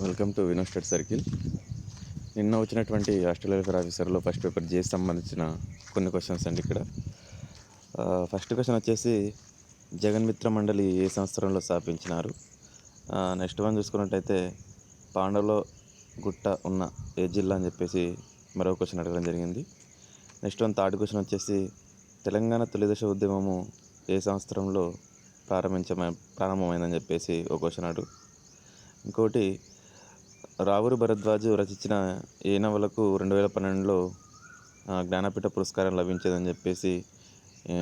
Welcome to Vino study circle. నిన్న వచ్చినటువంటి hostel welfare ఆఫీసర్లో ఫస్ట్ పేపర్ జేసి సంబంధించిన కొన్ని క్వశ్చన్స్ అండి. ఇక్కడ ఫస్ట్ క్వశ్చన్ వచ్చేసి జగన్మిత్ర మండలి ఏ సంవత్సరంలో స్థాపించినారు. నెక్స్ట్ వన్ చూసుకున్నట్టయితే పాండవలో గుట్ట ఉన్న ఏ జిల్లా అని చెప్పేసి మరో క్వశ్చన్ అడగడం జరిగింది. నెక్స్ట్ వన్ థర్డ్ క్వశ్చన్ వచ్చేసి తెలంగాణ తొలిదశ ఉద్యమము ఏ సంవత్సరంలో ప్రారంభమైందని చెప్పేసి ఒక క్వశ్చన్ అడుగు. ఇంకోటి రావురు భరద్వాజు రచించిన ఏ నవలకు 2012లో జ్ఞానపీఠ పురస్కారం లభించేదని చెప్పేసి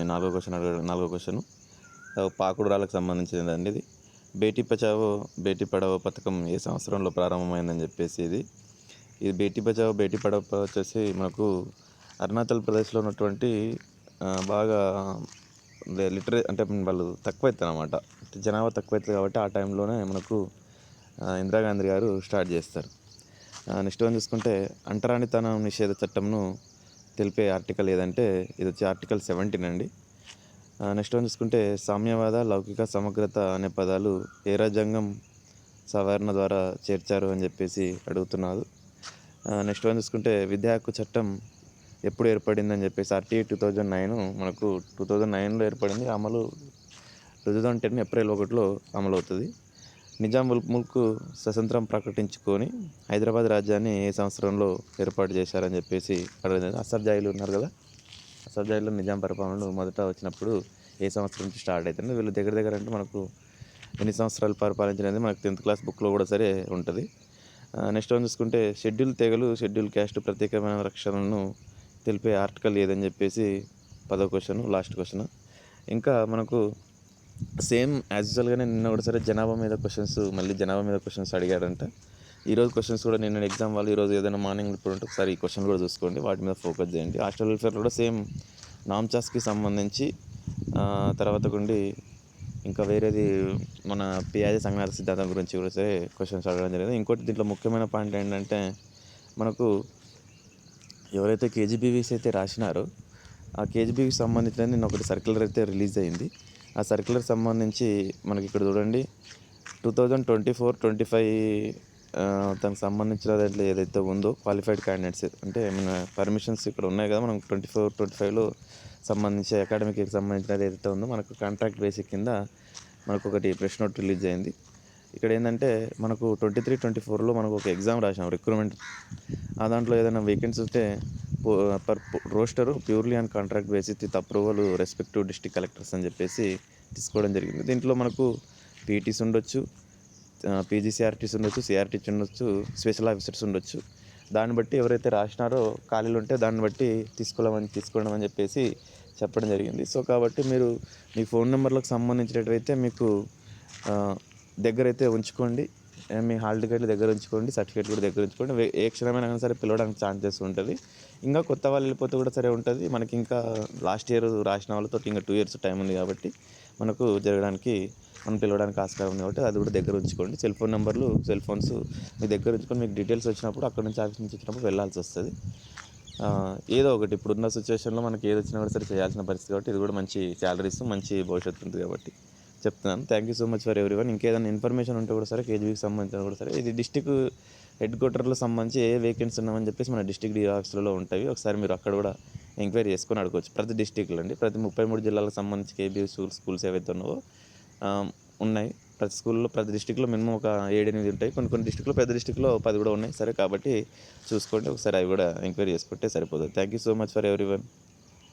నాలుగో క్వశ్చన్ పాకుడురాలకు సంబంధించిందండి. ఇది బేటీ బచావో బేటీ పడావో పథకం ఏ సంవత్సరంలో ప్రారంభమైందని చెప్పేసి ఇది బేటీ బచావో బేటీ పడావో వచ్చేసి మనకు అరుణాచల్ ప్రదేశ్లో ఉన్నటువంటి బాగా అంటే వాళ్ళు తక్కువైతుంది అన్నమాట, జనాభా తక్కువైతుంది కాబట్టి ఆ టైంలోనే మనకు ఇందిరాగాంధీ గారు స్టార్ట్ చేస్తారు. నెక్స్ట్ వన్ చూసుకుంటే అంటరానితనం నిషేధ చట్టంను తెలిపే ఆర్టికల్ ఏదంటే ఇది వచ్చి ఆర్టికల్ 17 అండి. నెక్స్ట్ వన్ చూసుకుంటే సామ్యవాద, లౌకిక, సమగ్రత అనే పదాలు ఏ రాజ్యాంగం సవరణ ద్వారా చేర్చారు అని చెప్పేసి అడుగుతున్నారు. నెక్స్ట్ వన్ చూసుకుంటే విద్యా హక్కు చట్టం ఎప్పుడు ఏర్పడిందని చెప్పేసి RTA 2009 మనకు 2009లో ఏర్పడింది. అమలు 2010 ఏప్రిల్ 1లో అమలు అవుతుంది. నిజాం ముల్క్ స్వతంత్రం ప్రకటించుకొని హైదరాబాద్ రాజ్యాన్ని ఏ సంవత్సరంలో ఏర్పాటు చేశారని చెప్పేసి అడగలేదు. అసఫ్జాయిలు ఉన్నారు కదా, అసఫ్జాయిలో నిజాం పరిపాలనలు మొదట వచ్చినప్పుడు ఏ సంవత్సరం నుంచి స్టార్ట్ అవుతుంది. వీళ్ళు దగ్గర అంటే మనకు ఎన్ని సంవత్సరాలు పరిపాలించినది మనకు 10th క్లాస్ బుక్లో కూడా సరే ఉంటుంది. నెక్స్ట్ వన్ చూసుకుంటే షెడ్యూల్ తెగలు, షెడ్యూల్ క్యాస్ట్ ప్రత్యేకమైన రక్షణలను తెలిపే ఆర్టికల్ ఏదని చెప్పేసి 10వ క్వశ్చన్, లాస్ట్ క్వశ్చన్. ఇంకా మనకు సేమ్ యాజ్ యూజువల్గానే నిన్న కూడా సరే జనాభా మీద క్వశ్చన్స్ అడిగాడంట. ఈరోజు క్వశ్చన్స్ కూడా నిన్న ఎగ్జామ్ వాళ్ళు ఈరోజు ఏదైనా మార్నింగ్ ఇప్పుడు ఉంటే ఒకసారి ఈ క్వశ్చన్ కూడా చూసుకోండి, వాటి మీద ఫోకస్ చేయండి. హాస్టల్ వెల్ఫేర్లో కూడా సేమ్ నామ్చాస్కి సంబంధించి తర్వాత కొండి ఇంకా వేరేది మన పియాజీ సంజ్ఞాత సిద్ధాంతం గురించి కూడా సరే క్వశ్చన్స్ అడగడం జరిగింది. ఇంకోటి దీంట్లో ముఖ్యమైన పాయింట్ ఏంటంటే మనకు ఎవరైతే KGBVs అయితే రాసినారో ఆ KGBVకి సంబంధించిన నిన్న ఒకటి సర్క్యులర్ అయితే రిలీజ్ అయింది. ఆ సర్క్యులర్ సంబంధించి మనకి ఇక్కడ చూడండి 2024-25 దానికి సంబంధించిన దాంట్లో ఏదైతే ఉందో క్వాలిఫైడ్ క్యాండిడేట్స్ అంటే మన పర్మిషన్స్ ఇక్కడ ఉన్నాయి కదా, మనం 24-25లో సంబంధించి అకాడమిక్కి సంబంధించినది ఏదైతే ఉందో మనకు కాంట్రాక్ట్ బేసిక్ కింద మనకు ఒకటి ప్రెస్ నోట్ రిలీజ్ అయింది. ఇక్కడ ఏంటంటే మనకు 23-24లో మనకు ఒక ఎగ్జామ్ రాసాం రిక్రూట్మెంట్. ఆ దాంట్లో ఏదైనా వేకెన్సీ ఉంటే per rooster purely on contract basis with approval respective district collectors అని చెప్పేసి తీసుకోవడం జరిగింది. దీంట్లో మనకు PTs ఉండొచ్చు, PGCRTs ఉండొచ్చు, CRTs ఉండొచ్చు, స్పెషల్ ఆఫీసర్స్ ఉండొచ్చు. దాన్ని బట్టి ఎవరైతే రాసినారో ఖాళీలు ఉంటే దాన్ని బట్టి తీసుకోవడం అని చెప్పేసి చెప్పడం జరిగింది. సో కాబట్టి మీరు మీ ఫోన్ నెంబర్లకు సంబంధించినట్టయితే మీకు దగ్గరైతే ఉంచుకోండి, మీ హాల్ టికెట్లు దగ్గర ఉంచుకోండి, సర్టిఫికేట్ కూడా దగ్గర ఉంచుకోండి. ఏ క్షణమైనా సరే పిలవడానికి ఛాన్సెస్ ఉంటుంది. ఇంకా కొత్త వాళ్ళు వెళ్ళిపోతే కూడా సరే ఉంటుంది. మనకి ఇంకా లాస్ట్ ఇయర్ రాసిన వాళ్ళతో ఇంకా 2 years టైం ఉంది కాబట్టి మనకు మనం పిలవడానికి ఆస్కారం ఉంది కాబట్టి అది కూడా దగ్గర ఉంచుకోండి. సెల్ ఫోన్స్ మీ దగ్గర ఉంచుకొని మీకు డీటెయిల్స్ వచ్చినప్పుడు అక్కడ నుంచి ఆఫీస్ నుంచి వచ్చినప్పుడు వెళ్ళాల్సి వస్తుంది. ఏదో ఒకటి ఇప్పుడున్న సిచ్యువేషన్లో మనకి ఏది వచ్చినా కూడా సరే చేయాల్సిన పరిస్థితి కాబట్టి ఇది కూడా మంచి శాలరీస్, మంచి భవిష్యత్తు ఉంది కాబట్టి చెప్తున్నాను. Thank you so much for everyone. ఇంకేదైనా ఇన్ఫర్మేషన్ ఉంటే కూడా సరే KGBకి సంబంధించిన కూడా సరే ఇది డిస్టిక్ హెడ్ క్వార్టర్లో సంబంధించి ఏ వేకెన్సీ ఉన్నామని చెప్పేసి మన డిస్టిక్ DO ఆఫీస్లో ఉంటాయి. ఒకసారి మీరు అక్కడ కూడా ఎంక్వైరీ చేసుకొని అడగవచ్చు. ప్రతి డిస్టిక్లో అండి, ప్రతి 33 జిల్లాలకు సంబంధించి KBV స్కూల్స్ ఏవైతే ఉన్నావో ఉన్నాయి. ప్రతి డిస్టిక్లో మినిమం ఒక 7-8 ఉంటాయి. కొన్ని డిస్టిక్లో పెద్ద డిస్టిక్లో 10 కూడా ఉన్నాయి. సరే కాబట్టి చూసుకోండి, ఒకసారి అవి కూడా ఎంక్వైరీ చేసుకుంటే సరిపోతుంది. Thank you so much for everyone.